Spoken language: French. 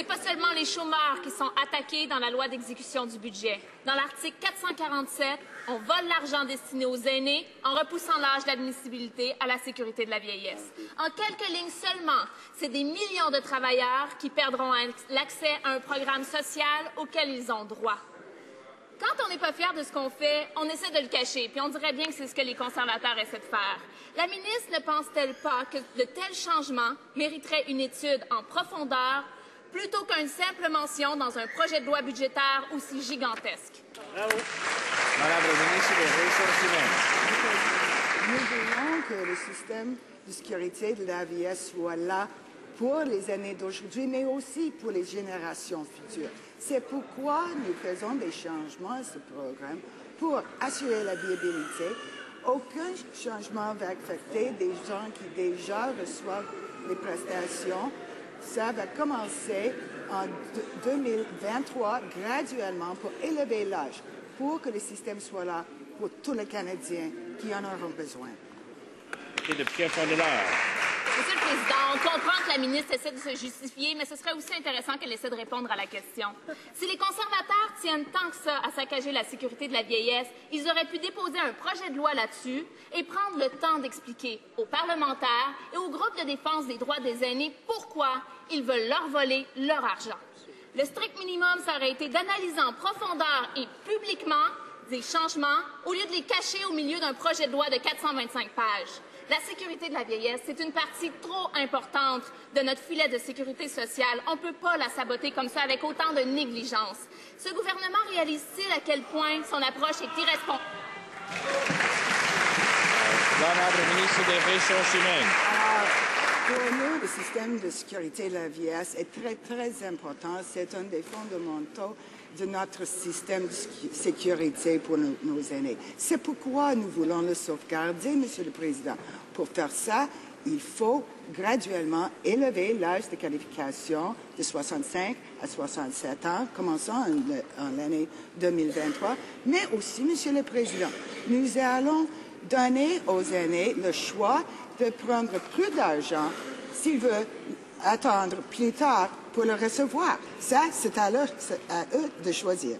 c'est pas seulement les chômeurs qui sont attaqués dans la loi d'exécution du budget. Dans l'article 447, on vole l'argent destiné aux aînés en repoussant l'âge d'admissibilité à la sécurité de la vieillesse. En quelques lignes seulement, c'est des millions de travailleurs qui perdront l'accès à un programme social auquel ils ont droit. Quand on n'est pas fier de ce qu'on fait, on essaie de le cacher, puis on dirait bien que c'est ce que les conservateurs essaient de faire. La ministre ne pense-t-elle pas que de tels changements mériteraient une étude en profondeur plutôt qu'une simple mention dans un projet de loi budgétaire aussi gigantesque? Bravo. Madame la ministre des Ressources humaines. Nous voulons que le système de sécurité de la vieillesse soit là pour les années d'aujourd'hui, mais aussi pour les générations futures. C'est pourquoi nous faisons des changements à ce programme pour assurer la viabilité. Aucun changement va affecter des gens qui déjà reçoivent les prestations. Ça va commencer en 2023 graduellement pour élever l'âge, pour que le système soit là pour tous les Canadiens qui en auront besoin. Monsieur le Président, on comprend que la ministre essaie de se justifier, mais ce serait aussi intéressant qu'elle essaie de répondre à la question. Si les conservateurs tiennent tant que ça à saccager la sécurité de la vieillesse, ils auraient pu déposer un projet de loi là-dessus et prendre le temps d'expliquer aux parlementaires et aux groupes de défense des droits des aînés pourquoi ils veulent leur voler leur argent. Le strict minimum, ça aurait été d'analyser en profondeur et publiquement des changements au lieu de les cacher au milieu d'un projet de loi de 425 pages. La sécurité de la vieillesse, c'est une partie trop importante de notre filet de sécurité sociale. On ne peut pas la saboter comme ça avec autant de négligence. Ce gouvernement réalise-t-il à quel point son approche est irresponsable? Madame la ministre des Ressources humaines. Pour nous, le système de sécurité de la vieillesse est très, très important. C'est un des fondamentaux de notre système de sécurité pour nos aînés. C'est pourquoi nous voulons le sauvegarder, Monsieur le Président. Pour faire ça, il faut graduellement élever l'âge de qualification de 65 à 67 ans, commençant en l'année 2023. Mais aussi, Monsieur le Président, nous allons donner aux aînés le choix de prendre plus d'argent s'ils veulent attendre plus tard pour le recevoir. Ça, c'est à eux de choisir.